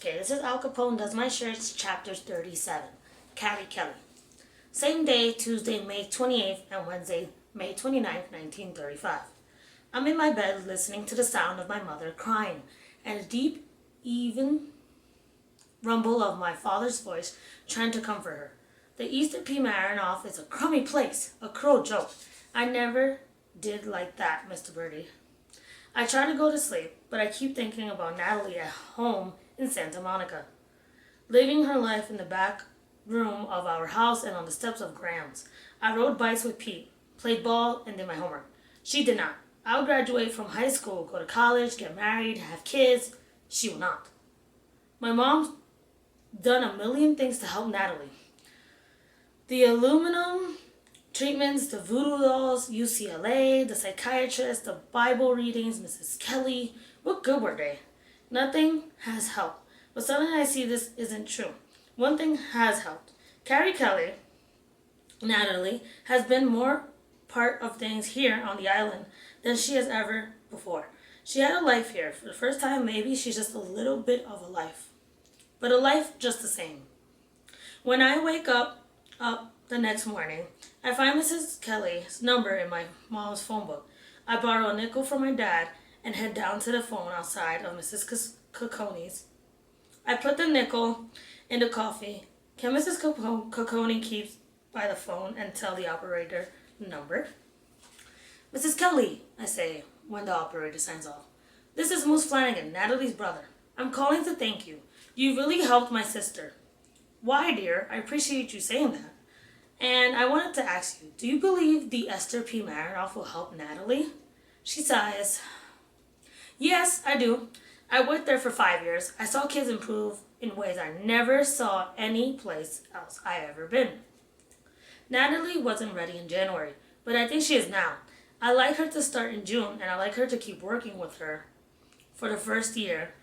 Okay, this is Al Capone Does My Shirts, Chapter 37. Carrie Kelly. Same day, Tuesday, May 28th, and Wednesday, May 29th, 1935. I'm in my bed listening to the sound of my mother crying and a deep, even rumble of my father's voice trying to comfort her. The Easter P. Marinoff is a crummy place, a cruel joke. I never did like that, Mr. Birdie. I try to go to sleep, but I keep thinking about Natalie at home in Santa Monica, living her life in the back room of our house and on the steps of Graham's. I rode bikes with Pete, played ball, and did my homework. She did not. I'll graduate from high school, go to college, get married, have kids. She will not. My mom's done a million things to help Natalie. The aluminum treatments, the voodoo dolls, UCLA, the psychiatrist, the Bible readings, Mrs. Kelly. What good were they? Nothing has helped. But suddenly I see this isn't true. One thing has helped. Carrie Kelly, Natalie, has been more part of things here on the island than she has ever before. She had a life here. For the first time, maybe she's just a little bit of a life. But a life just the same. When I wake up the next morning, I find Mrs. Kelly's number in my mom's phone book. I borrow a nickel from my dad and head down to the phone outside of Mrs. Cacone's. I put the nickel in the coffee. Can Mrs. Capone keep by the phone and tell the operator the number? Mrs. Kelly, I say when the operator signs off. This is Moose Flanagan, Natalie's brother. I'm calling to thank you. You really helped my sister. Why, dear? I appreciate you saying that. And I wanted to ask you, do you believe the Esther P. Marinoff will help Natalie? She sighs. Yes, I do. I worked there for 5 years. I saw kids improve in ways I never saw any place else I ever been. Natalie wasn't ready in January, but I think she is now. I like her to start in June, and I like her to keep working with her for the first year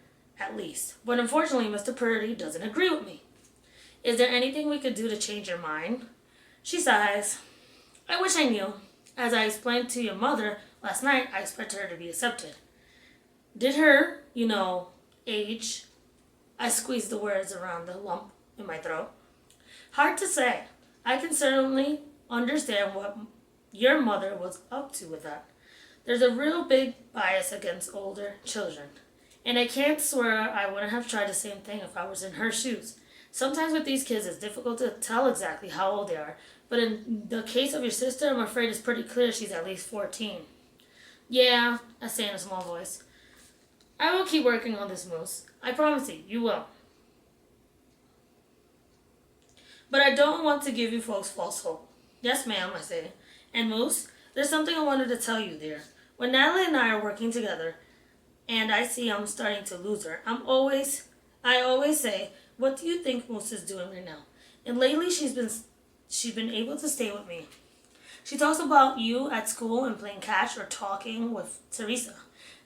at least. But unfortunately, Mr. Purdy doesn't agree with me. Is there anything we could do to change your mind? She sighs. I wish I knew. As I explained to your mother last night, I expect her to be accepted. Did her, age? I squeezed the words around the lump in my throat. Hard to say. I can certainly understand what your mother was up to with that. There's a real big bias against older children. And I can't swear I wouldn't have tried the same thing if I was in her shoes. Sometimes with these kids, it's difficult to tell exactly how old they are. But in the case of your sister, I'm afraid it's pretty clear she's at least 14. Yeah, I say in a small voice. I will keep working on this, Moose. I promise you will. But I don't want to give you folks false hope. Yes, ma'am, I say. And Moose, there's something I wanted to tell you, dear. When Natalie and I are working together, and I see I'm starting to lose her, I always say, what do you think Moose is doing right now? And lately she's been able to stay with me. She talks about you at school and playing catch or talking with Teresa.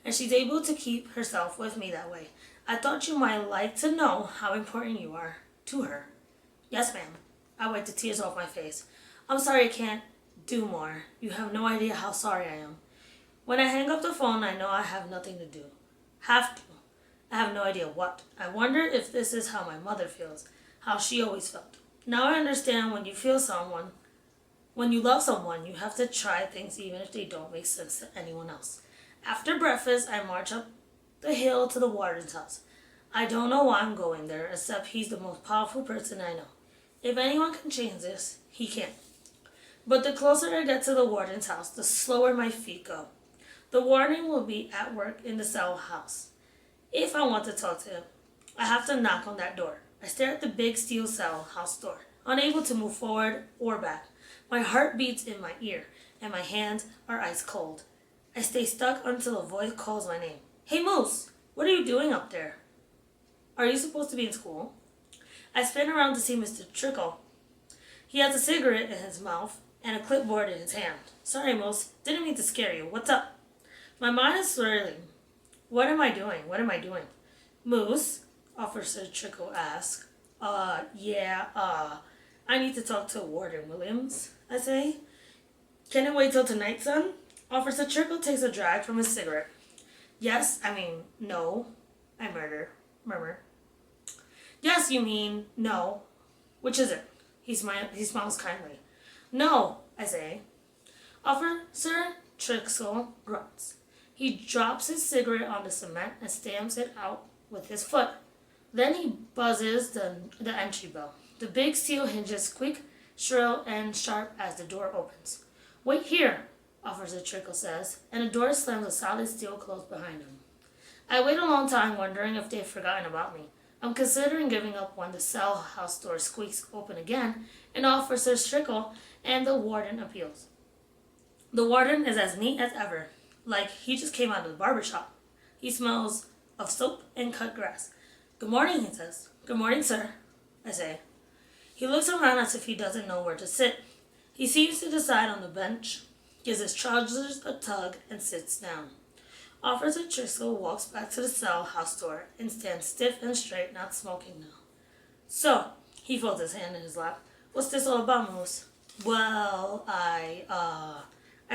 And she's able to keep herself with me that way. I thought you might like to know how important you are to her. Yes, ma'am. I wiped the tears off my face. I'm sorry I can't do more. You have no idea how sorry I am. When I hang up the phone, I know I have nothing to do. Have to. I have no idea what. I wonder if this is how my mother feels, how she always felt. Now I understand when you love someone, you have to try things even if they don't make sense to anyone else. After breakfast, I march up the hill to the warden's house. I don't know why I'm going there, except he's the most powerful person I know. If anyone can change this, he can. But the closer I get to the warden's house, the slower my feet go. The warden will be at work in the cell house. If I want to talk to him, I have to knock on that door. I stare at the big steel cell house door, unable to move forward or back. My heart beats in my ear, and my hands are ice cold. I stay stuck until a voice calls my name. Hey, Moose, what are you doing up there? Are you supposed to be in school? I spin around to see Mr. Trickle. He has a cigarette in his mouth and a clipboard in his hand. Sorry, Moose, didn't mean to scare you. What's up? My mind is swirling. What am I doing? Moose, Officer Trickle asks. I need to talk to Warden Williams, I say. Can it wait till tonight, son? Officer Trickle takes a drag from his cigarette. No, I murmur. Yes, you mean no. Which is it? He smiles kindly. No, I say. Officer Trixel grunts. He drops his cigarette on the cement and stamps it out with his foot. Then he buzzes the entry bell. The big steel hinges squeak, shrill, and sharp as the door opens. Wait here, Officer Trickle says, and the door slams with solid steel closed behind him. I wait a long time wondering if they've forgotten about me. I'm considering giving up when the cell house door squeaks open again and Officer Trickle and the warden appeals. The warden is as neat as ever, like he just came out of the barber shop. He smells of soap and cut grass. Good morning, he says. Good morning, sir, I say. He looks around as if he doesn't know where to sit. He seems to decide on the bench, gives his trousers a tug, and sits down. Officer Driscoll walks back to the cell house door and stands stiff and straight, not smoking now. So, he folds his hand in his lap. What's this all about, Moose? Well, I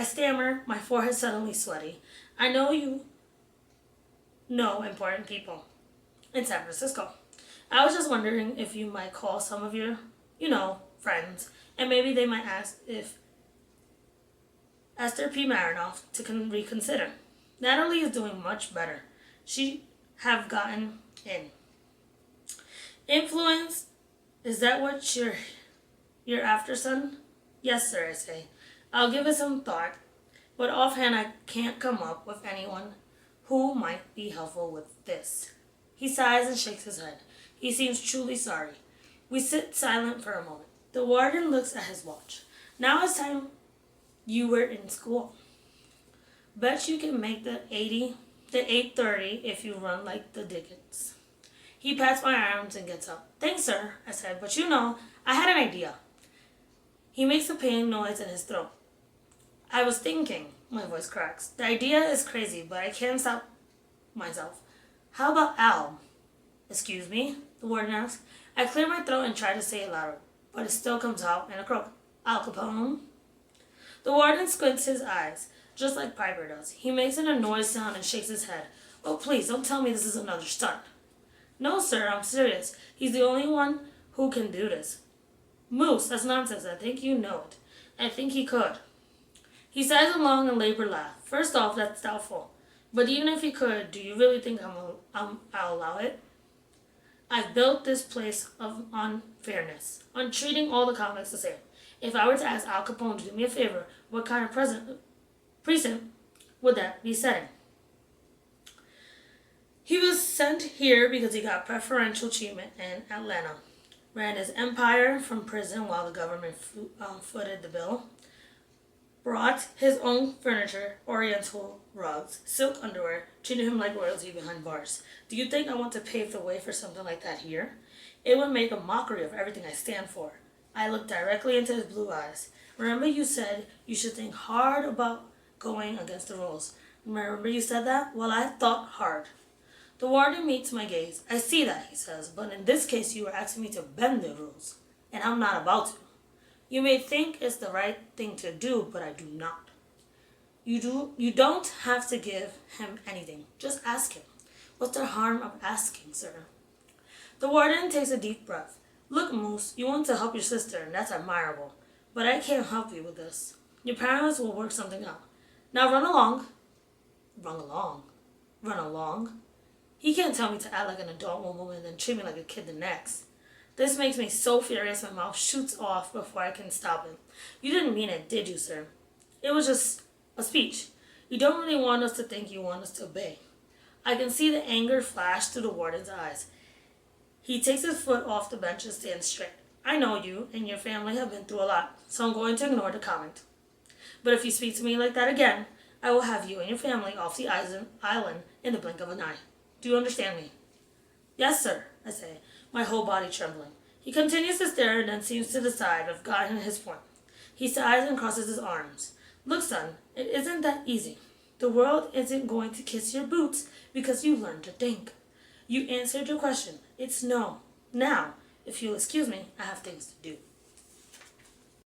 stammer, my forehead suddenly sweaty. I know you know important people in San Francisco. I was just wondering if you might call some of your, friends, and maybe they might ask if Esther P. Marinoff to reconsider. Natalie is doing much better. She have gotten in. Influence, is that what you're after, son? Yes, sir, I say. I'll give it some thought, but offhand I can't come up with anyone who might be helpful with this. He sighs and shakes his head. He seems truly sorry. We sit silent for a moment. The warden looks at his watch. Now it's time you were in school. Bet you can make the 8:30 if you run like the Dickens. He pats my arms and gets up. Thanks, sir, I said, but I had an idea. He makes a pain noise in his throat. I was thinking, my voice cracks. The idea is crazy, but I can't stop myself. How about Al? Excuse me, the warden asks. I clear my throat and try to say it louder, but it still comes out in a croak. Al Capone? The warden squints his eyes, just like Piper does. He makes an annoyed sound and shakes his head. Oh, please, don't tell me this is another stunt. No, sir, I'm serious. He's the only one who can do this. Moose, that's nonsense. I think you know it. I think he could. He sighs a long and labored laugh. First off, that's doubtful. But even if he could, do you really think I'll allow it? I've built this place on fairness, on treating all the convicts the same. If I were to ask Al Capone to do me a favor, what kind of precinct would that be setting? He was sent here because he got preferential treatment in Atlanta, ran his empire from prison while the government footed the bill, brought his own furniture, oriental rugs, silk underwear, treated him like royalty behind bars. Do you think I want to pave the way for something like that here? It would make a mockery of everything I stand for. I looked directly into his blue eyes. Remember you said you should think hard about going against the rules. Remember you said that? Well, I thought hard. The warden meets my gaze. I see that, he says, but in this case you were asking me to bend the rules, and I'm not about to. You may think it's the right thing to do, but I do not. You don't have to give him anything. Just ask him. What's the harm of asking, sir? The warden takes a deep breath. Look, Moose, you want to help your sister, and that's admirable. But I can't help you with this. Your parents will work something out. Now run along. Run along? Run along? He can't tell me to act like an adult one moment and then treat me like a kid the next. This makes me so furious my mouth shoots off before I can stop it. You didn't mean it, did you, sir? It was just a speech. You don't really want us to think you want us to obey. I can see the anger flash through the warden's eyes. He takes his foot off the bench and stands straight. I know you and your family have been through a lot, so I'm going to ignore the comment. But if you speak to me like that again, I will have you and your family off the island in the blink of an eye. Do you understand me? Yes, sir, I say, my whole body trembling. He continues to stare and then seems to decide I've gotten his point. He sighs and crosses his arms. Look, son, it isn't that easy. The world isn't going to kiss your boots because you learned to think. You answered your question. It's no. Now, if you'll excuse me, I have things to do.